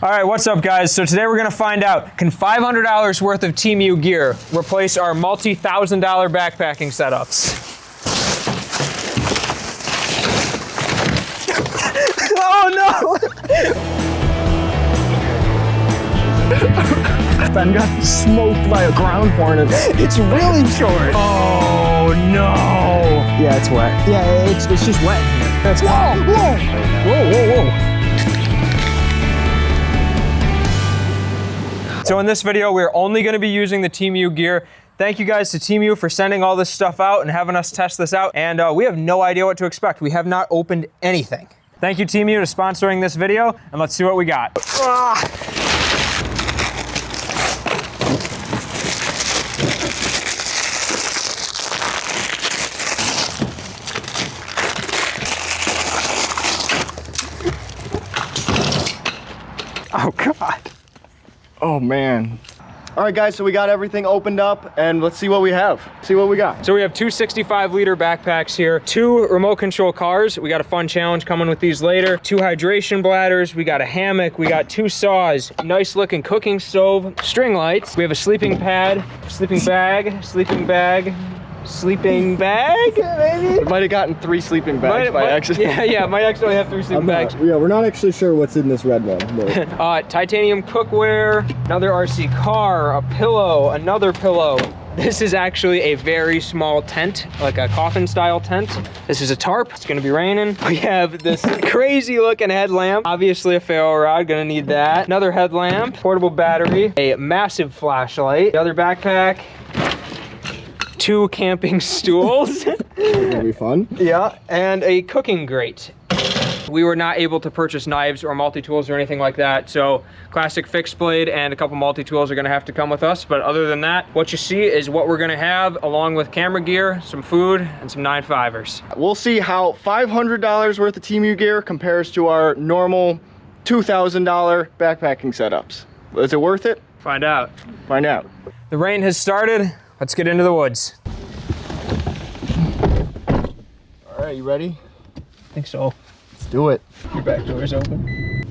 All right, what's up guys? So today we're gonna find out, can $500 worth of Temu gear replace our multi-$1,000 backpacking setups? Oh no! Ben got smoked by a ground hornet. It's really short. Oh no! Yeah, it's wet. Yeah, it's just wet in here. That's Whoa, whoa! Whoa, whoa, whoa. So in this video, we're only gonna be using the Temu gear. Thank you guys to Temu for sending all this stuff out and having us test this out. And we have no idea what to expect. We have not opened anything. Thank you Temu to sponsoring this video, and let's see what we got. Oh God. Oh man. All right guys, so we got everything opened up and let's see what we have. See what we got. So we have two 65-liter backpacks here, two remote control cars. We got a fun challenge coming with these later. Two hydration bladders, we got a hammock, we got two saws, nice looking cooking stove, string lights. We have a sleeping pad, sleeping bag, maybe? We might have gotten 3 sleeping bags by accident. Yeah, might actually have 3 sleeping bags. Yeah, we're not actually sure what's in this red one. But. Titanium cookware, another RC car, a pillow, another pillow. This is actually a very small tent, like a coffin style tent. This is a tarp, it's gonna be raining. We have this crazy looking headlamp, obviously a ferro rod, gonna need that. Another headlamp, portable battery, a massive flashlight, the other backpack, 2 camping stools. That'll be fun. Yeah, and a cooking grate. We were not able to purchase knives or multi-tools or anything like that, so classic fixed blade and a couple multi-tools are gonna have to come with us, but other than that, what you see is what we're gonna have along with camera gear, some food, and some 9.5ers. We'll see how $500 worth of Temu gear compares to our normal $2,000 backpacking setups. Is it worth it? Find out. Find out. The rain has started. Let's get into the woods. All right, you ready? I think so. Let's do it. Your back door's open.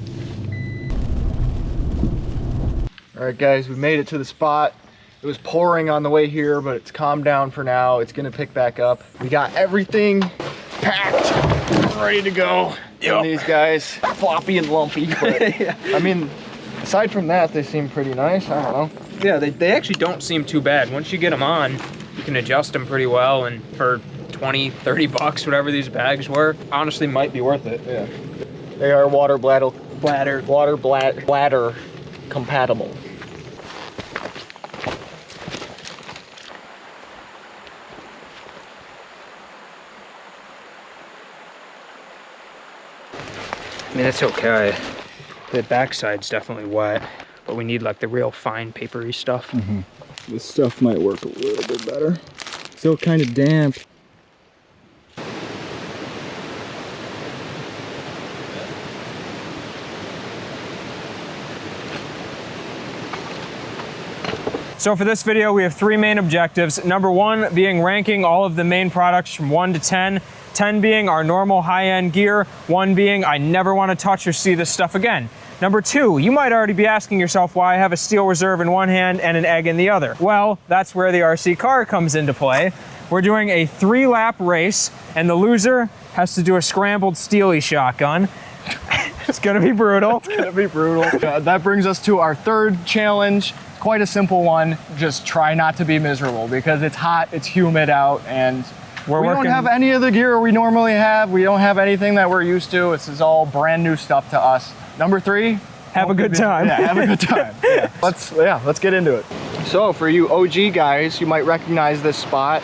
All right, guys, we made it to the spot. It was pouring on the way here, but it's calmed down for now. It's gonna pick back up. We got everything packed, ready to go. Yep. These guys, floppy and lumpy, but Yeah. I mean, aside from that, they seem pretty nice. I don't know. Yeah, they actually don't seem too bad. Once you get them on, you can adjust them pretty well, and for 20, 30 bucks, whatever these bags were, honestly might be worth it. Yeah. They are water bladder compatible. I mean, it's okay. The backside's definitely wet, but we need like the real fine papery stuff. Mm-hmm. This stuff might work a little bit better. Still kind of damp. So for this video, we have 3 main objectives. Number 1 being ranking all of the main products from 1 to 10. 10 being our normal high-end gear, 1 being I never want to touch or see this stuff again. Number 2, you might already be asking yourself why I have a steel reserve in one hand and an egg in the other. Well, that's where the RC car comes into play. We're doing a 3-lap race, and the loser has to do a Scrambled Steely shotgun. It's gonna be brutal. It's gonna be brutal. That brings us to our 3rd challenge. Quite a simple one. Just try not to be miserable because it's hot, it's humid out, and we don't have any of the gear we normally have. We don't have anything that we're used to. This is all brand new stuff to us. Number 3, have a good time. Yeah, have a good time. Yeah. Let's get into it. So for you OG guys, you might recognize this spot.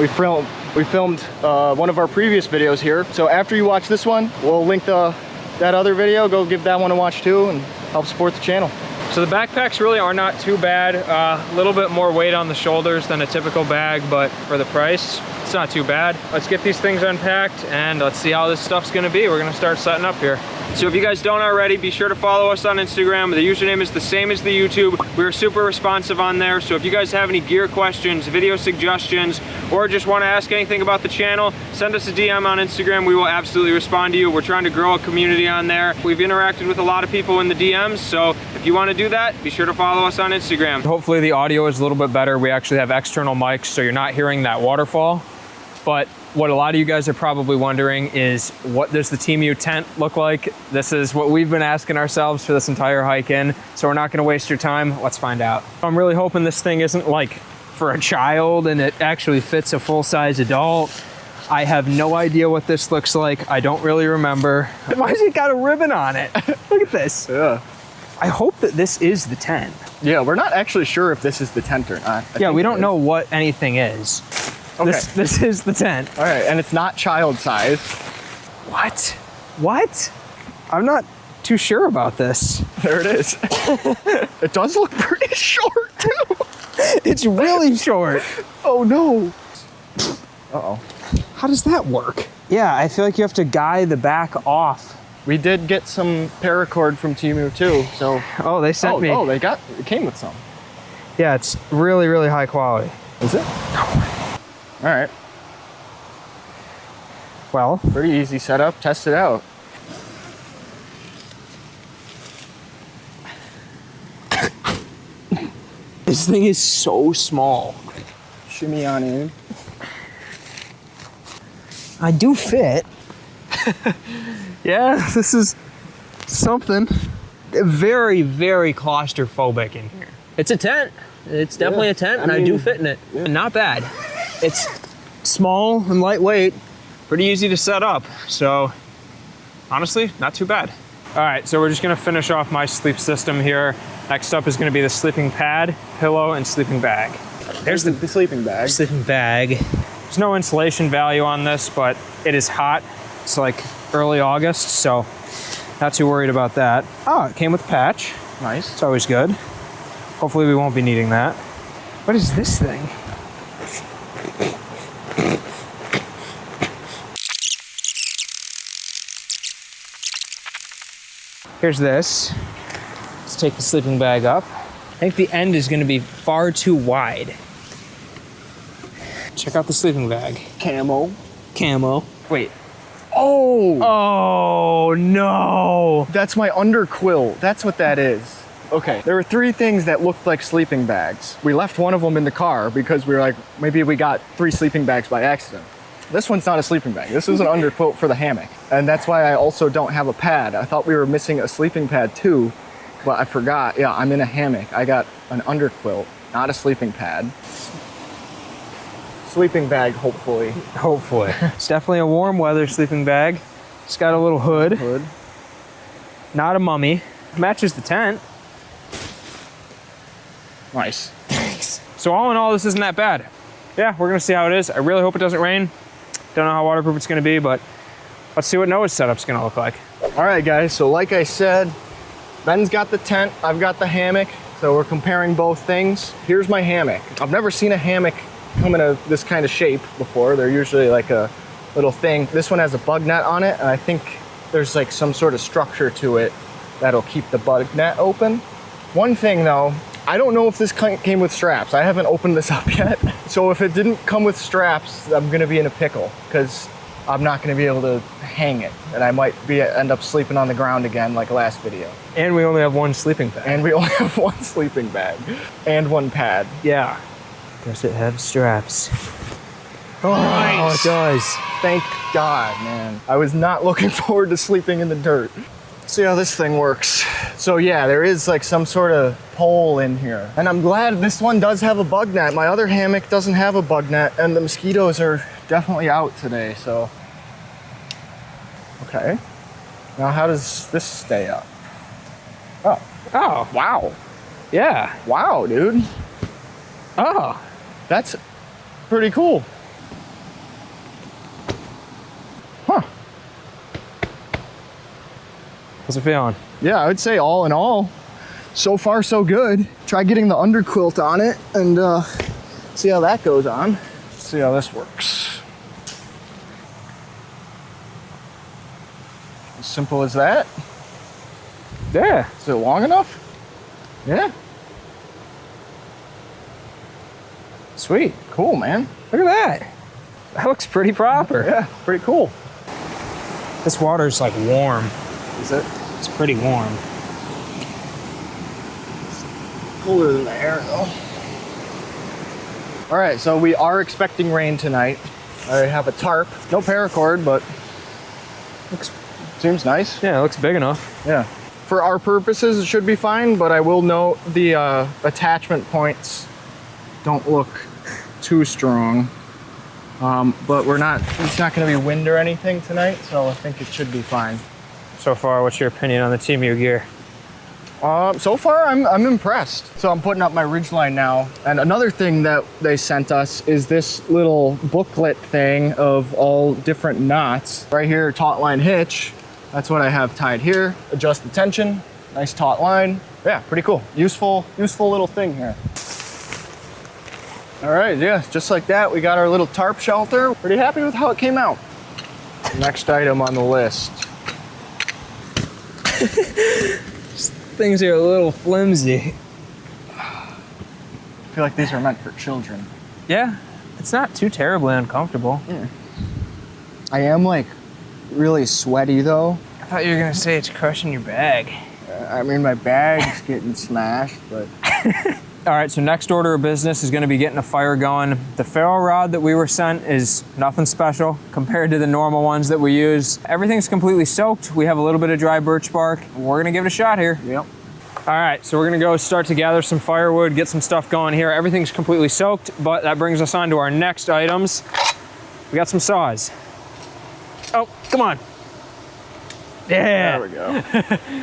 We filmed one of our previous videos here. So after you watch this one, we'll link that other video. Go give that one a watch too and help support the channel. So the backpacks really are not too bad. A little bit more weight on the shoulders than a typical bag, but for the price, It's not too bad. Let's get these things unpacked and let's see how this stuff's gonna be. We're gonna start setting up here. So if you guys don't already, be sure to follow us on Instagram. The username is the same as the YouTube. We're super responsive on there. So if you guys have any gear questions, video suggestions, or just want to ask anything about the channel, send us a DM on Instagram. We will absolutely respond to you. We're trying to grow a community on there. We've interacted with a lot of people in the DMs. So if you want to do that, be sure to follow us on Instagram. Hopefully the audio is a little bit better. We actually have external mics, so you're not hearing that waterfall. But what a lot of you guys are probably wondering is, what does the Temu tent look like? This is what we've been asking ourselves for this entire hike in, so we're not gonna waste your time. Let's find out. I'm really hoping this thing isn't like for a child and it actually fits a full-size adult. I have no idea what this looks like. I don't really remember. Why has it got a ribbon on it? Look at this. Yeah. I hope that this is the tent. Yeah, we're not actually sure if this is the tent or not. Yeah, we don't know what anything is. Okay. This is the tent. All right, and it's not child size. What? What? I'm not too sure about this. There it is. It does look pretty short too. It's really short. Oh no. Uh-oh. How does that work? Yeah, I feel like you have to guy the back off. We did get some paracord from Temu too, so. Oh, they sent me. Oh, it came with some. Yeah, it's really, really high quality. Is it? No. All right. Well, pretty easy setup. Test it out. This thing is so small. Shimmy on in. I do fit. Yeah, this is something. Very, very claustrophobic in here. It's a tent. It's definitely a tent, and I do fit in it. Yeah. Not bad. It's small and lightweight, pretty easy to set up. So honestly, not too bad. All right, so we're just gonna finish off my sleep system here. Next up is gonna be the sleeping pad, pillow, and sleeping bag. There's the sleeping bag. Sleeping bag. There's no insulation value on this, but it is hot. It's like early August, so not too worried about that. Oh, it came with a patch. Nice. It's always good. Hopefully we won't be needing that. What is this thing? Here's this. Let's take the sleeping bag up. I think the end is gonna be far too wide. Check out the sleeping bag. Camo. Wait. Oh! Oh no! That's my underquill. That's what that is. Okay, there were 3 things that looked like sleeping bags. We left one of them in the car because we were like, maybe we got 3 sleeping bags by accident. This one's not a sleeping bag. This is an underquilt for the hammock. And that's why I also don't have a pad. I thought we were missing a sleeping pad too, but I forgot. Yeah, I'm in a hammock. I got an underquilt, not a sleeping pad. Sleeping bag, hopefully. Hopefully. It's definitely a warm weather sleeping bag. It's got a little hood. Not a mummy. Matches the tent. Nice. Thanks. So all in all, this isn't that bad. Yeah, we're gonna see how it is. I really hope it doesn't rain. Don't know how waterproof it's gonna be, but let's see what Noah's setup's gonna look like. All right, guys, so like I said, Ben's got the tent, I've got the hammock, so we're comparing both things. Here's my hammock. I've never seen a hammock come in this kind of shape before. They're usually like a little thing. This one has a bug net on it, and I think there's like some sort of structure to it that'll keep the bug net open. One thing though, I don't know if this came with straps. I haven't opened this up yet. So if it didn't come with straps, I'm gonna be in a pickle because I'm not gonna be able to hang it. And I might end up sleeping on the ground again like last video. And we only have one sleeping bag. And we only have one sleeping bag and one pad. Yeah. Does it have straps? Oh, nice. It does. Thank God, man. I was not looking forward to sleeping in the dirt. See how this thing works. So yeah, there is like some sort of pole in here. And I'm glad this one does have a bug net. My other hammock doesn't have a bug net, and the mosquitoes are definitely out today, so. Okay. Now how does this stay up? Oh. Oh. Wow. Yeah. Wow, dude. Oh. That's pretty cool. Huh. How's it feeling? Yeah, I would say all in all, so far so good. Try getting the underquilt on it and see how that goes on. See how this works. Simple as that. Yeah. Is it long enough? Yeah. Sweet. Cool, man. Look at that. That looks pretty proper. Yeah, pretty cool. This water's like warm. Is it? It's pretty warm. Cooler than the air though. All right, so we are expecting rain tonight. I have a tarp, no paracord, but seems nice. Yeah, it looks big enough. Yeah. For our purposes, it should be fine, but I will note the attachment points don't look too strong. But it's not gonna be wind or anything tonight, so I think it should be fine. So far, what's your opinion on the Temu gear? So far, I'm impressed. So I'm putting up my ridgeline now. And another thing that they sent us is this little booklet thing of all different knots. Right here, taut line hitch. That's what I have tied here. Adjust the tension, nice taut line. Yeah, pretty cool. Useful little thing here. All right, yeah, just like that, we got our little tarp shelter. Pretty happy with how it came out. Next item on the list. Things are a little flimsy. I feel like these are meant for children. Yeah, it's not too terribly uncomfortable. Yeah. I am like really sweaty though. I thought you were gonna say it's crushing your bag. I mean, my bag's getting smashed, but. All right, so next order of business is gonna be getting a fire going. The ferro rod that we were sent is nothing special compared to the normal ones that we use. Everything's completely soaked. We have a little bit of dry birch bark. We're gonna give it a shot here. Yep. All right, so we're gonna go start to gather some firewood, get some stuff going here. Everything's completely soaked, but that brings us on to our next items. We got some saws. Oh, come on. Yeah. There we go.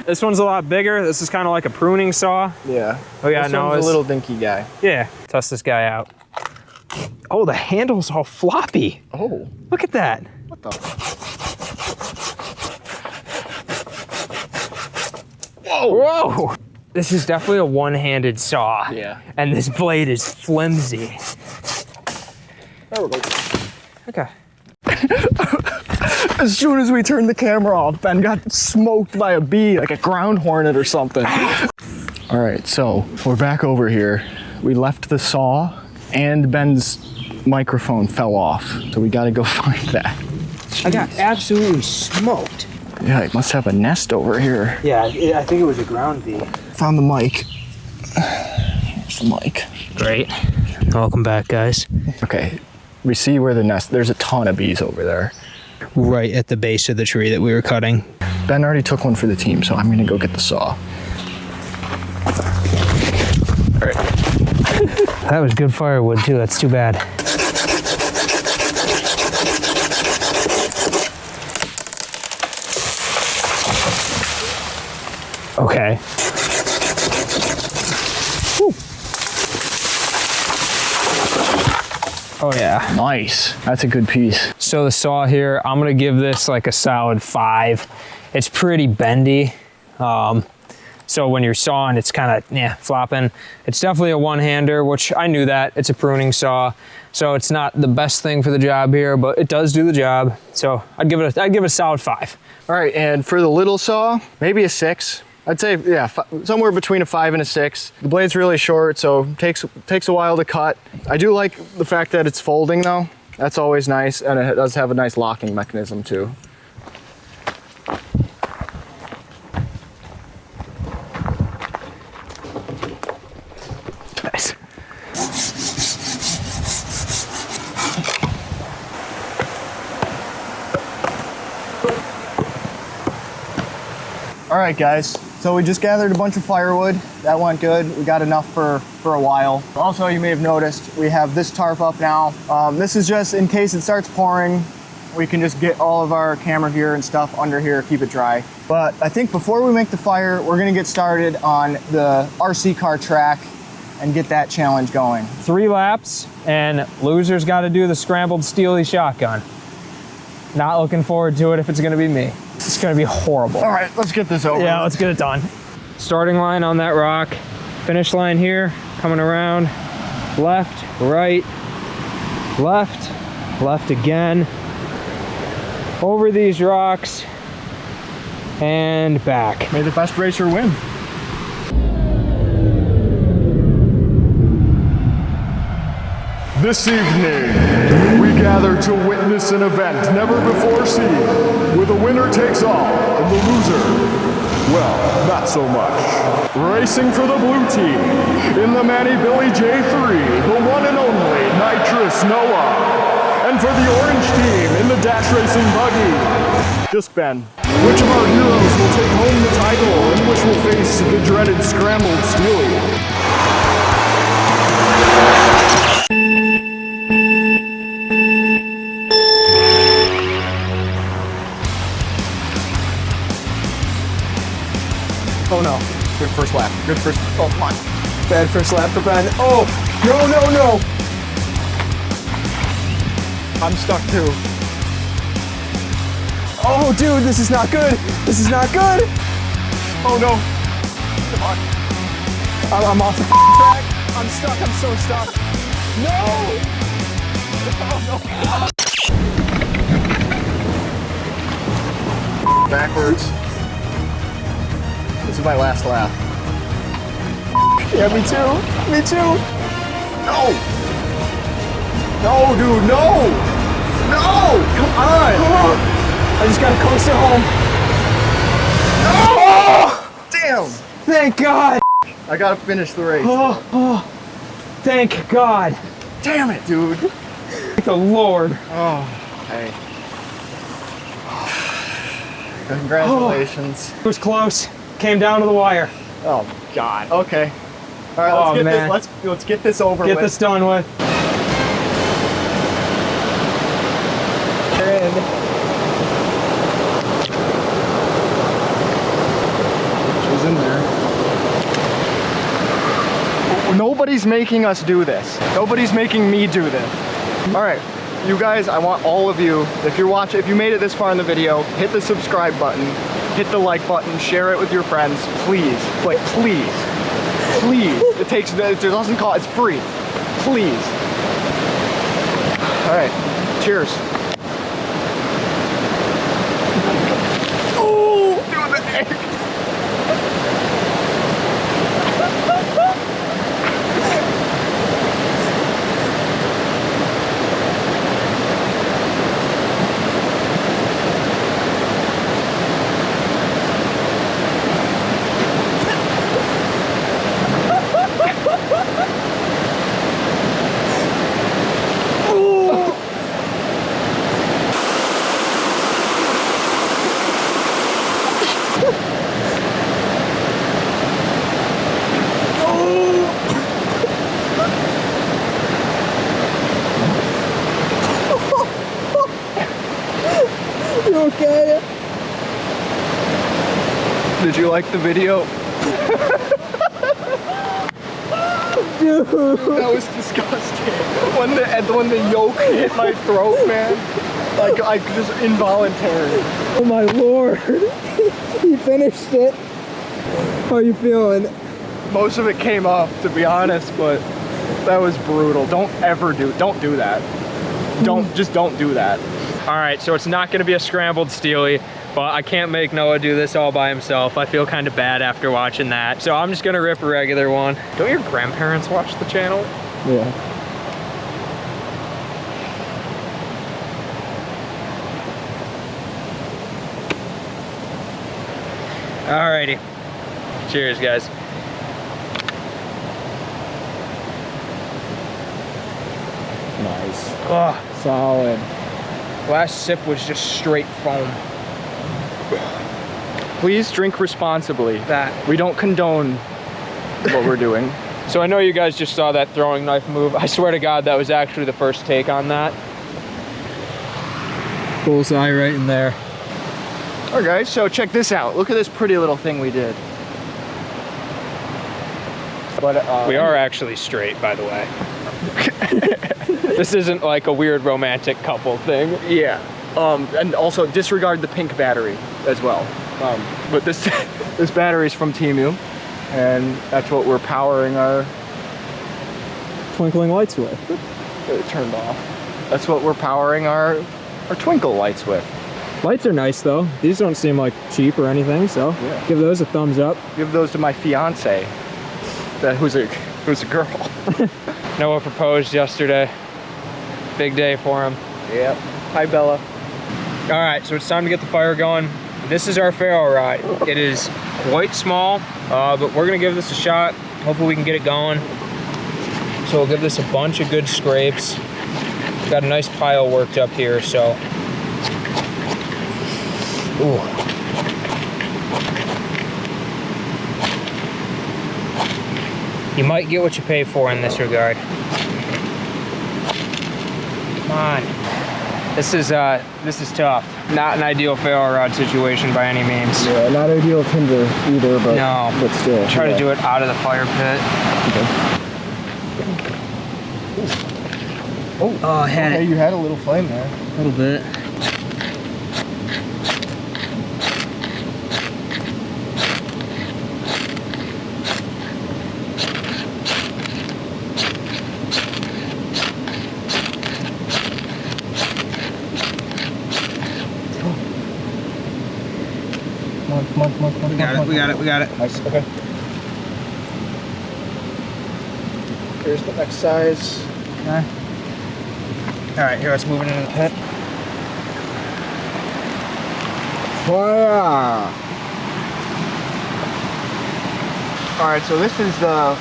This one's a lot bigger. This is kind of like a pruning saw. Yeah. Oh yeah, this no, one's it's a little dinky guy. Yeah, test this guy out. Oh, the handle's all floppy. Oh. Look at that. What the? Whoa. This is definitely a one-handed saw. Yeah. And this blade is flimsy. There we go. Okay. As soon as we turned the camera off, Ben got smoked by a bee, like a ground hornet or something. All right, so we're back over here. We left the saw and Ben's microphone fell off. So we gotta go find that. I got absolutely smoked. Yeah, it must have a nest over here. Yeah, I think it was a ground bee. Found the mic. Here's the mic. Great. Welcome back, guys. Okay, we see where the nest, there's a ton of bees over there. Right at the base of the tree that we were cutting. Ben already took one for the team, so I'm gonna go get the saw. All right. That was good firewood too, that's too bad. Okay. Woo. Oh yeah. Nice, that's a good piece. So the saw here, I'm gonna give this like a solid 5. It's pretty bendy. So when you're sawing, it's kind of flopping. It's definitely a one-hander, which I knew that. It's a pruning saw. So it's not the best thing for the job here, but it does do the job. So I'd give it a solid 5. All right, and for the little saw, maybe a 6. I'd say, yeah, somewhere between a 5 and a 6. The blade's really short, so takes a while to cut. I do like the fact that it's folding though. That's always nice, and it does have a nice locking mechanism too. Nice. All right, guys. So we just gathered a bunch of firewood. That went good. We got enough for a while. Also, you may have noticed we have this tarp up now. This is just in case it starts pouring, we can just get all of our camera gear and stuff under here, keep it dry. But I think before we make the fire, we're gonna get started on the RC car track and get that challenge going. 3 laps, and loser's got to do the Scrambled Steely shotgun. Not looking forward to it if it's gonna be me. It's gonna be horrible. All right, let's get this over. Yeah, let's get it done. Starting line on that rock, finish line here, coming around, left, right, left again, over these rocks, and back. May the best racer win. This evening, we gather to witness an event never before seen, where the winner takes all and the loser, well, not so much. Racing for the blue team, in the Manny Billy J3, the one and only Nitrous Noah. And for the orange team, in the dash racing buggy, Disc Ben. which of our heroes will take home the title and which will face the dreaded Scrambled Steely? Oh no. Good first lap. Good first. Oh, come on. Bad first lap for Ben. Oh, no, no, no. I'm stuck too. Oh, dude, this is not good. This is not good. Oh no. Come on. I'm off the track. I'm stuck. I'm so stuck. No. Backwards. This is my last lap. Yeah, me too. Me too. No! No, dude, no! No! Come on! I just gotta coast it home. Oh! Damn! Thank God. I gotta finish the race. Oh, thank God. Damn it, dude. Thank the Lord. Oh, hey. Congratulations. It was close. Came down to the wire. Oh God. Okay. All right, let's Oh, get man. this. Let's get this over Get with. this done with. You're in. She's in there. Nobody's making us do this. Nobody's making me do this. All right, you guys, I want all of you, if you're watching, if you made it this far in the video, hit the subscribe button, hit the like button, share it with your friends, please. Like, please. Please. It doesn't cost, it's free. Please. All right, cheers. Oh, doing the egg. You okay? Did you like the video? Dude. That was disgusting. When the yolk hit my throat, man. Like, I just involuntary. Oh my Lord. He finished it. How are you feeling? Most of it came up, to be honest, but that was brutal. Don't do that. Just don't do that. All right, so it's not gonna be a Scrambled Steely, but I can't make Noah do this all by himself. I feel kind of bad after watching that. So I'm just gonna rip a regular one. Don't your grandparents watch the channel? Yeah. Alrighty. Cheers, guys. Nice. Oh, Solid. last sip was just straight foam. Please drink responsibly. That. We don't condone what we're doing. So I know you guys just saw that throwing knife move. I swear to God, that was actually the first take on that. Bullseye right in there. All right, guys, so check this out. Look at this pretty little thing we did. But We are actually straight, by the way. This isn't like a weird romantic couple thing. Yeah. And also disregard the pink battery as well. But this this battery is from Temu, and that's what we're powering our Twinkling lights with. it turned off. That's what we're powering our twinkle lights with. Lights are nice though. These don't seem like cheap or anything, so Yeah. give those a thumbs up. Give those to my fiance, who's a girl. Noah proposed yesterday. Big day for him. Yep. Hi, Bella. All right, so it's time to get the fire going. This is our ferro rod. It is quite small, but we're gonna give this a shot. Hopefully we can get it going. So we'll give this a bunch of good scrapes. Got a nice pile worked up here, so. Ooh. You might get what you pay for in this regard. Come on. This is tough. Not an ideal ferro rod situation by any means. Yeah, not ideal tinder either, but No. but still. Try to do it out of the fire pit. Okay. Oh, I had Okay, it you had a little flame there. a little bit. Come on. We got it. Nice, okay. Here's the next size. Okay. All right, here, let's move it into the pit. Fire! All right, so this is the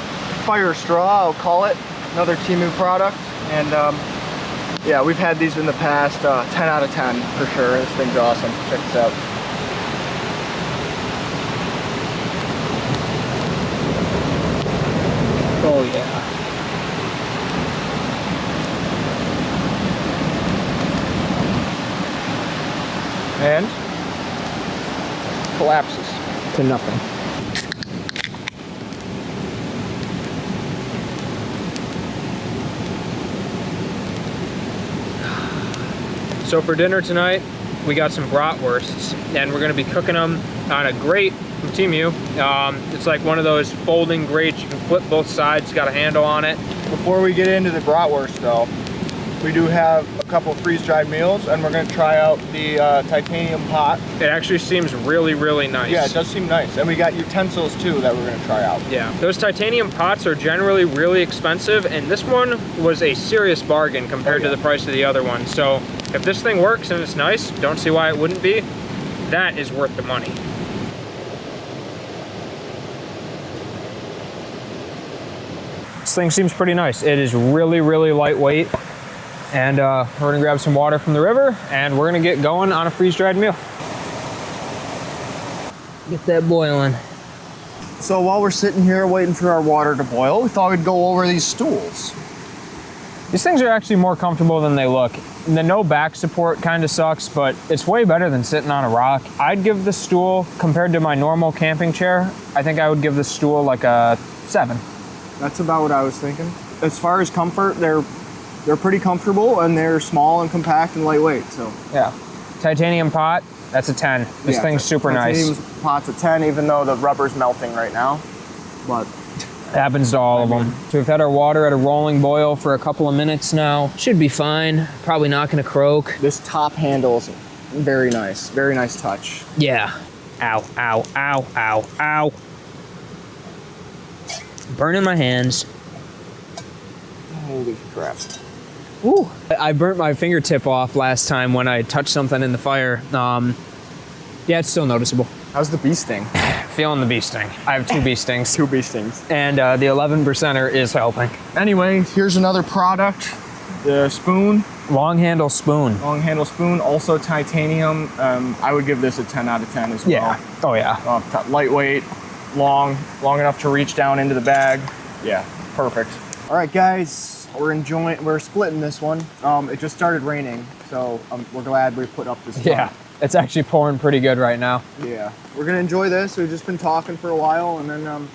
fire straw, I'll call it. Another Temu product. And yeah, we've had these in the past. 10 out of 10 for sure. This thing's awesome. Check this out. Oh, yeah. And collapses. To nothing. So for dinner tonight, we got some bratwursts, and we're gonna be cooking them on a grate from Temu. It's like one of those folding grates. You can flip both sides, got a handle on it. Before we get into the bratwurst though, we do have a couple freeze-dried meals, and we're going to try out the titanium pot. It actually seems really, really nice. Yeah, it does seem nice. And we got utensils too that we're going to try out. Yeah, those titanium pots are generally really expensive, and this one was a serious bargain compared to the price of the other one. So if this thing works and it's nice, don't see why it wouldn't be. That is worth the money. This thing seems pretty nice. It is really, really lightweight. And we're gonna grab some water from the river, and we're gonna get going on a freeze-dried meal. Get that boiling. So while we're sitting here waiting for our water to boil, we thought we'd go over these stools. These things are actually more comfortable than they look. The no back support kind of sucks, but it's way better than sitting on a rock. I'd give the stool, compared to my normal camping chair, I think I would give the stool like a 7. That's about what I was thinking. As far as comfort, they're pretty comfortable, and they're small and compact and lightweight, so. Yeah. Titanium pot, that's a 10. This thing's super nice. Titanium pot's a 10, even though the rubber's melting right now. But It happens to all of them. So we've had our water at a rolling boil for a couple of minutes now. Should be fine. Probably not gonna croak. this top handle is very nice touch. Yeah. Ow, ow, ow, ow, ow. Burning my hands. Holy crap. Ooh. I burnt my fingertip off last time when I touched something in the fire. Yeah, it's still noticeable. How's the bee sting? Feeling the bee sting. I have 2 bee stings. 2 bee stings. And the 11%er is helping. Anyway, here's another product. The spoon. Long handle spoon. Long handle spoon, also titanium. I would give this a 10 out of 10 as well. Yeah. Oh yeah. Lightweight, long enough to reach down into the bag. Yeah, perfect. All right, guys, we're splitting this one. It just started raining, so we're glad we put up this one. Yeah. It's actually pouring pretty good right now. Yeah, we're gonna enjoy this. We've just been talking for a while, and then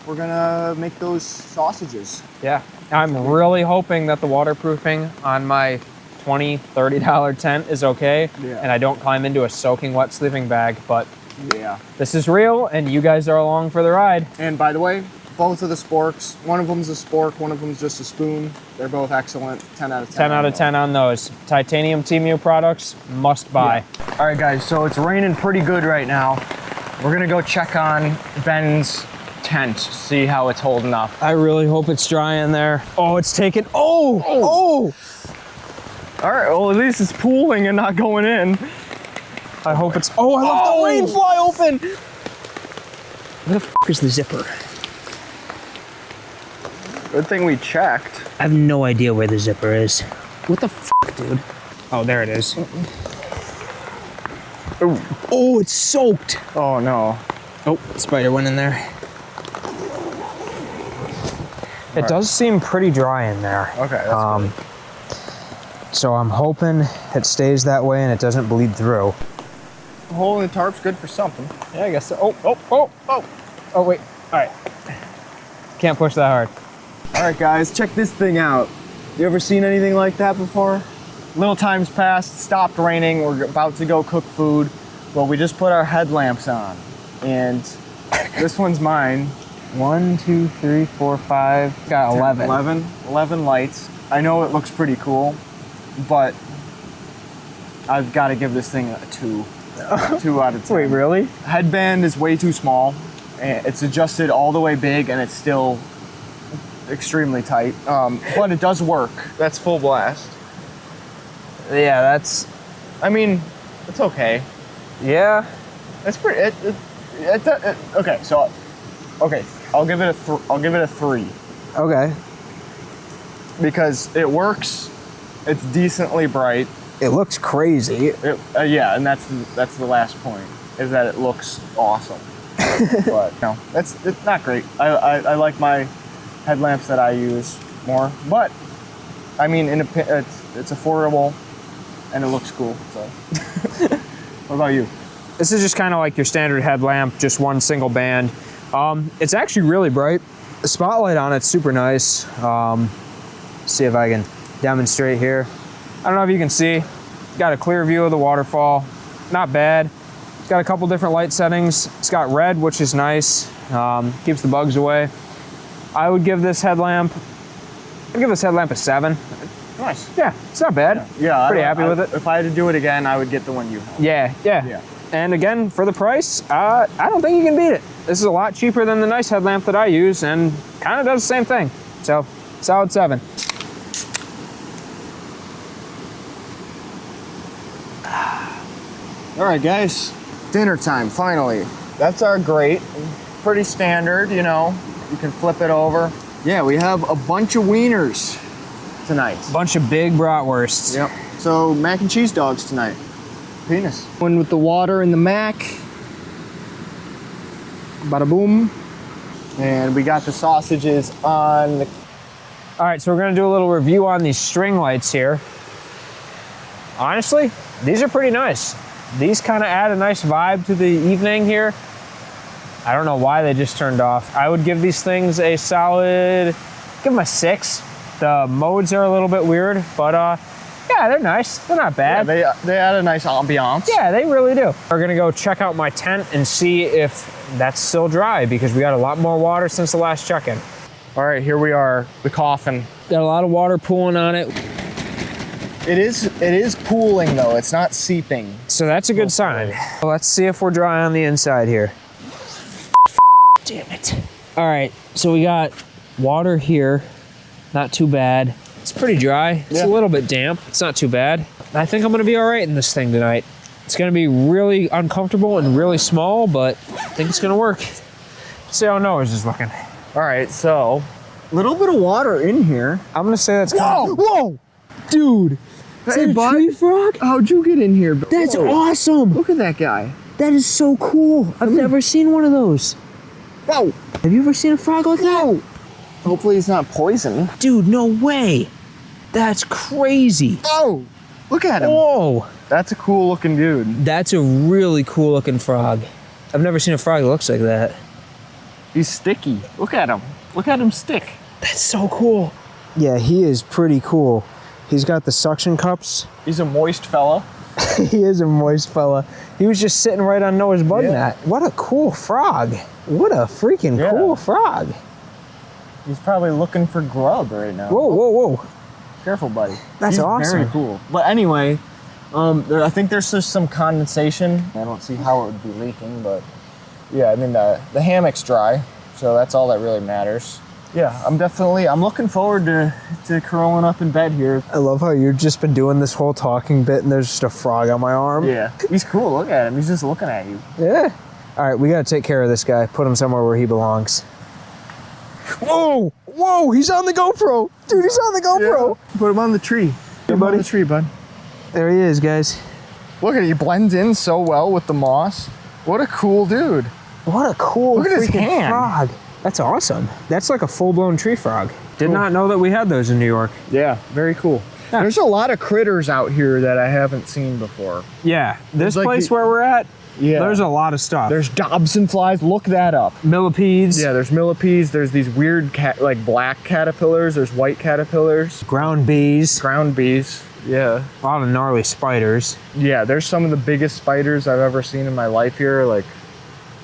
we're gonna make those sausages. Yeah. I'm really hoping that the waterproofing on my $20, $30 tent is okay, Yeah. and I don't climb into a soaking wet sleeping bag, but Yeah. this is real, and you guys are along for the ride. And by the way, both of the sporks. One of them's a spork, one of them's just a spoon. They're both excellent. 10 out of 10. 10 out of 10 on those. Titanium Temu products, must buy. Yeah. All right, guys, so it's raining pretty good right now. We're gonna go check on Ben's tent, see how it's holding up. I really hope it's dry in there. Oh, it's taken, oh. All right, well, at least it's pooling and not going in. I hope it's, oh, I left the rain fly open. Where the f is the zipper? Good thing we checked. I have no idea where the zipper is. What the f, dude? Oh, there it is. Ooh. Oh, it's soaked. Oh, no. Oh, spider went in there. It does seem pretty dry in there. Okay, that's good. So I'm hoping it stays that way and it doesn't bleed through. The hole in the tarp's good for something. Yeah, I guess so. Oh, wait. All right. Can't push that hard. All right, guys, check this thing out. You ever seen anything like that before? Little time's passed, stopped raining, we're about to go cook food. Well, we just put our headlamps on, and this one's mine. 1, 2, 3, 4, 5. Got 11. 11 lights. I know it looks pretty cool, but I've got to give this thing a 2. 2 out of 10. Wait, really? Headband is way too small. It's adjusted all the way big, and it's still extremely tight. But it does work. That's full blast. Yeah, that's... I mean, it's okay. Yeah. It's pretty. Okay, so, okay, I'll give it a 3 Okay. because it works. It's decently bright. It looks crazy. Yeah, and that's the last point, is that it looks awesome. But no, it's not great. I like my headlamps that I use more, but I mean, it's affordable and it looks cool. So, what about you? This is just kind of like your standard headlamp, just one single band. It's actually really bright. The spotlight on it's super nice. See if I can demonstrate here. I don't know if you can see. Got a clear view of the waterfall. Not bad. It's got a couple different light settings. It's got red, which is nice. Keeps the bugs away. I would give this headlamp, a 7. Nice. Yeah, it's not bad. Yeah, pretty happy with it. If I had to do it again, I would get the one you have. Yeah. And again, for the price, I don't think you can beat it. This is a lot cheaper than the nice headlamp that I use and kind of does the same thing. So, solid 7. All right, guys, dinner time, finally. That's our grate. Pretty standard, you know. You can flip it over. Yeah, we have a bunch of wieners tonight. Bunch of big bratwursts. Yep. So, mac and cheese dogs tonight. Penis. One with the water and the mac. Bada boom. And we got the sausages on the... All right, so we're gonna do a little review on these string lights here. Honestly, these are pretty nice. These kind of add a nice vibe to the evening here. I don't know why they just turned off. I would give these things a solid, give them a 6. The modes are a little bit weird, but yeah, they're nice. They're not bad. Yeah, they add a nice ambiance. Yeah, they really do. We're gonna go check out my tent and see if that's still dry because we got a lot more water since the last check-in. All right, here we are, the coffin. Got a lot of water pooling on it. It is pooling though, it's not seeping. So that's a good sign. Let's see if we're dry on the inside here. Damn it. All right, so we got water here. Not too bad. It's pretty dry. It's a little bit damp. It's not too bad. I think I'm gonna be all right in this thing tonight. It's gonna be really uncomfortable and really small, but I think it's gonna work. Let's see how nose is looking. All right, so a little bit of water in here. I'm gonna say that's Whoa! Dude! Is that a tree frog? How'd you get in here? That's awesome! Look at that guy. That is so cool. I've never seen one of those. Whoa! Have you ever seen a frog like that? Hopefully he's not poison. Dude, no way. That's crazy. Oh! Look at him. Whoa! That's a cool looking dude. That's a really cool looking frog. I've never seen a frog that looks like that. He's sticky. Look at him. Look at him stick. That's so cool. Yeah, he is pretty cool. He's got the suction cups. He's a moist fella. He is a moist fella. He was just sitting right on Noah's bud mat. What a cool frog. What a freaking cool frog. He's probably looking for grub right now. Whoa, whoa, whoa. Careful, buddy. That's He's awesome. Very cool. But anyway, I think there's just some condensation. I don't see how it would be leaking, but yeah, I mean, the hammock's dry, so that's all that really matters. Yeah, I'm looking forward to curling up in bed here. I love how you've just been doing this whole talking bit and there's just a frog on my arm. Yeah, he's cool. Look at him. He's just looking at you. Yeah. All right, we got to take care of this guy. Put him somewhere where he belongs. Whoa, whoa, he's on the GoPro. Dude, he's on the GoPro. Yeah. Put him on the tree. Put him on the tree, bud. There he is, guys. Look at it. He blends in so well with the moss. What a cool dude. What a cool Look at his freaking hand. frog. That's awesome. That's like a full-blown tree frog. Did not know that we had those in New York. Yeah, very cool. Yeah. There's a lot of critters out here that I haven't seen before. Yeah, this like place where we're at, Yeah. there's a lot of stuff. There's Dobson flies. Look that up. Millipedes. Yeah, there's millipedes. There's these weird like black caterpillars. There's white caterpillars. Ground bees. Ground bees. Yeah. A lot of gnarly spiders. Yeah, there's some of the biggest spiders I've ever seen in my life here, like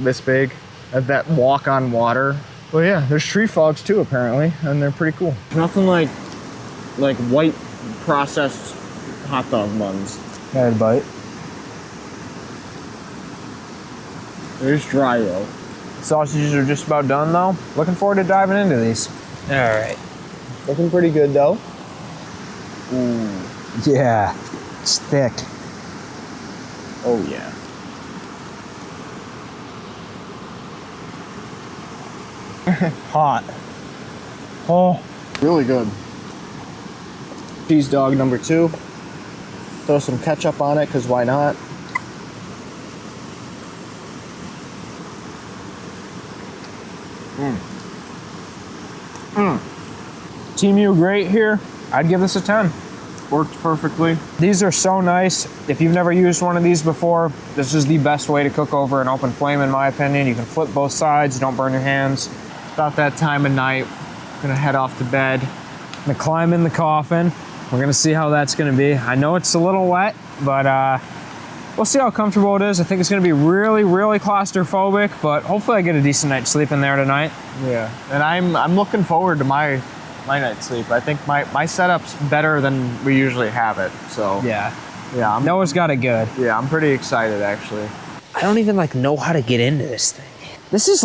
this big, that walk on water. Well, yeah, there's tree frogs too, apparently, and they're pretty cool. Nothing like white processed hot dog buns. Had a bite. There's dry though. Sausages are just about done though. Looking forward to diving into these. All right. Looking pretty good though. Ooh. Yeah, it's thick. Oh yeah. Hot. Oh. Really good. Cheese dog number 2. Throw some ketchup on it, because why not? Temu great here. I'd give this a 10. Worked perfectly. These are so nice. If you've never used one of these before, this is the best way to cook over an open flame in my opinion. You can flip both sides, don't burn your hands. About that time of night, gonna head off to bed. I'm gonna climb in the coffin. We're gonna see how that's gonna be. I know it's a little wet, but we'll see how comfortable it is. I think it's gonna be really, really claustrophobic, but hopefully I get a decent night's sleep in there tonight. Yeah, and I'm looking forward to my night's sleep. I think my setup's better than we usually have it. So Yeah. yeah, Noah's got it good. yeah, I'm pretty excited actually. I don't even know how to get into this thing. This is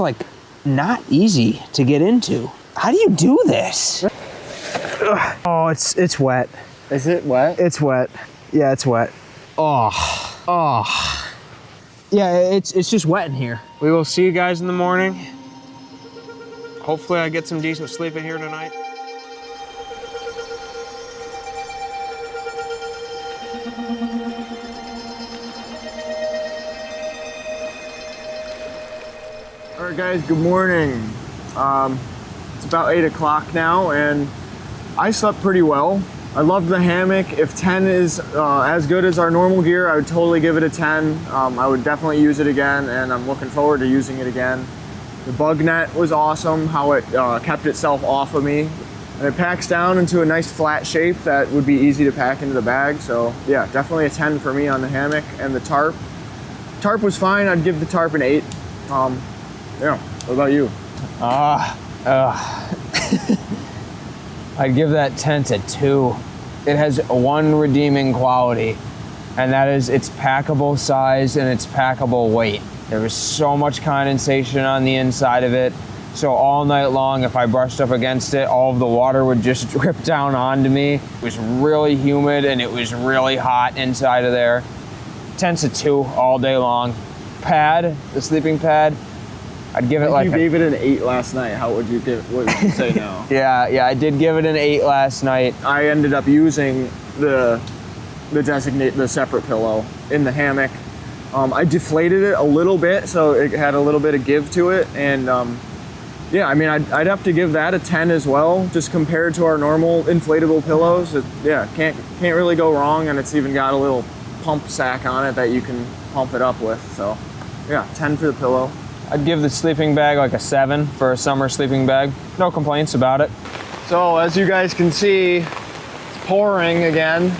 not easy to get into. How do you do this? Ugh. Oh, it's wet. Is it wet? It's wet. Yeah, it's wet. Oh. Yeah, it's just wet in here. We will see you guys in the morning. Hopefully I get some decent sleep in here tonight. All right, guys, good morning. It's about 8 o'clock now, and I slept pretty well. I loved the hammock. If 10 is as good as our normal gear, I would totally give it a 10. I would definitely use it again, and I'm looking forward to using it again. The bug net was awesome, how it kept itself off of me. And it packs down into a nice flat shape that would be easy to pack into the bag. So yeah, definitely a 10 for me on the hammock. And the tarp. Tarp was fine. I'd give the tarp an 8. Yeah, what about you? I'd give that tent a 2. It has one redeeming quality, and that is its packable size and its packable weight. There was so much condensation on the inside of it, so all night long, if I brushed up against it, all of the water would just drip down onto me. It was really humid and it was really hot inside of there. Tent's a 2 all day long. Pad, the sleeping pad, I'd give it like you gave it an 8 last night. How would you give? What would you say now? Yeah, I did give it an 8 last night. I ended up using the separate pillow in the hammock. I deflated it a little bit, so it had a little bit of give to it, and yeah, I mean, I'd have to give that a 10 as well, just compared to our normal inflatable pillows. Yeah, can't really go wrong, and it's even got a little pump sack on it that you can pump it up with. So yeah, 10 for the pillow. I'd give the sleeping bag like a 7 for a summer sleeping bag. No complaints about it. So as you guys can see, it's pouring again,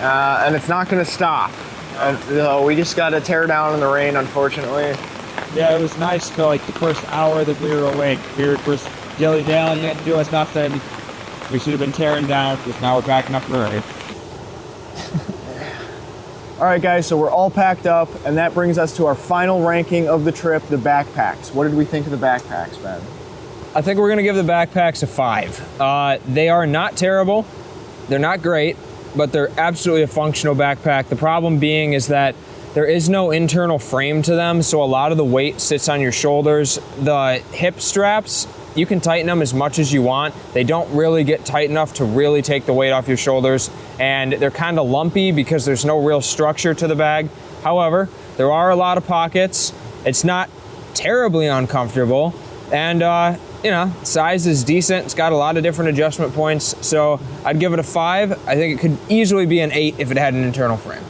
and it's not gonna stop. And, we just gotta tear down in the rain, unfortunately. Yeah, it was nice for like the first hour that we were awake. We were just Dilly-dallying didn't do us nothing. We should have been tearing down, because now we're backing up the road. All right, guys, so we're all packed up, and that brings us to our final ranking of the trip, the backpacks. What did we think of the backpacks, Ben? I think we're gonna give the backpacks a 5. They are not terrible, they're not great, but they're absolutely a functional backpack. The problem being is that there is no internal frame to them, so a lot of the weight sits on your shoulders. The hip straps, you can tighten them as much as you want. They don't really get tight enough to really take the weight off your shoulders, and they're kind of lumpy because there's no real structure to the bag. However, there are a lot of pockets. It's not terribly uncomfortable, and you know, size is decent. It's got a lot of different adjustment points, so I'd give it a 5. I think it could easily be an 8 if it had an internal frame.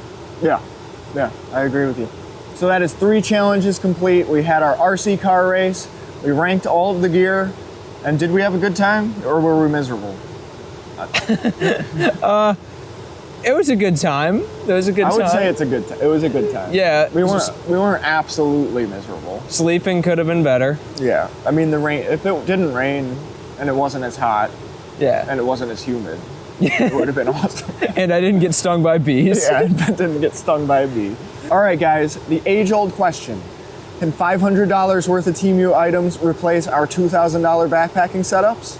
Yeah, I agree with you. So that is 3 challenges complete. We had our RC car race. We ranked all of the gear, and did we have a good time, or were we miserable? It was a good time. It was a good time. I would say it's a good time. It was a good time. Yeah. We weren't absolutely miserable. Sleeping could have been better. Yeah. I mean, the rain, if it didn't rain and it wasn't as hot Yeah. and it wasn't as humid, it would have been awesome. And I didn't get stung by bees. Yeah, I didn't get stung by a bee. All right, guys, the age-old question. Can $500 worth of Temu items replace our $2,000 backpacking setups?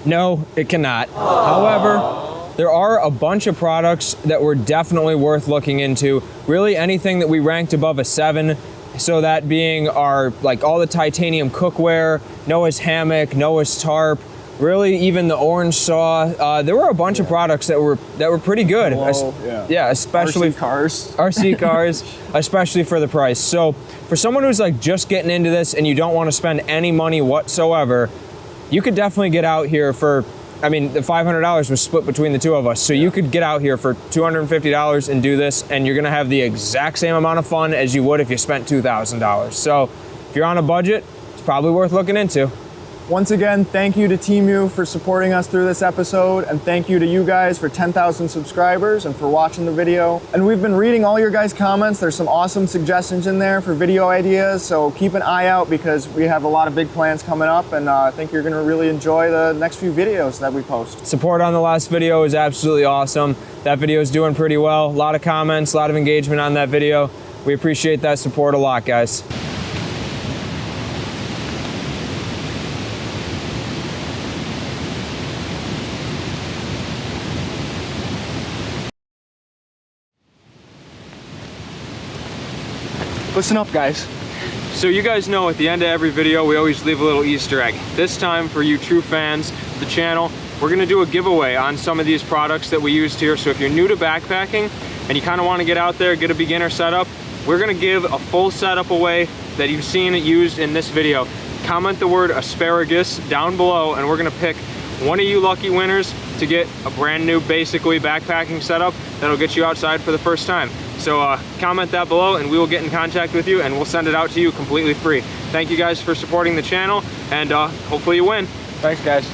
No, it cannot. However, there are a bunch of products that were definitely worth looking into. Really anything that we ranked above a 7. So that being our, like all the titanium cookware, Noah's hammock, Noah's tarp, really even the orange saw. There were a bunch of products that were pretty good. Yeah, especially RC cars, especially for the price. So for someone who's like just getting into this and you don't want to spend any money whatsoever, you could definitely get out here for, I mean, the $500 was split between the two of us. So you could get out here for $250 and do this, and you're gonna have the exact same amount of fun as you would if you spent $2,000. So if you're on a budget, it's probably worth looking into. Once again, thank you to Temu for supporting us through this episode, and thank you to you guys for 10,000 subscribers and for watching the video. And we've been reading all your guys' comments. There's some awesome suggestions in there for video ideas, so keep an eye out because we have a lot of big plans coming up, and I think you're gonna really enjoy the next few videos that we post. Support on the last video is absolutely awesome. That video is doing pretty well. A lot of comments, a lot of engagement on that video. We appreciate that support a lot, guys. Listen up, guys. So you guys know at the end of every video, we always leave a little Easter egg. This time, for you true fans of the channel, we're gonna do a giveaway on some of these products that we used here. So if you're new to backpacking and you kind of want to get out there, get a beginner setup, we're gonna give a full setup away that you've seen it used in this video. Comment the word asparagus down below and we're gonna pick one of you lucky winners to get a brand new, basically, backpacking setup that'll get you outside for the first time. So comment that below and we will get in contact with you and we'll send it out to you completely free. Thank you guys for supporting the channel, and hopefully you win. Thanks, guys.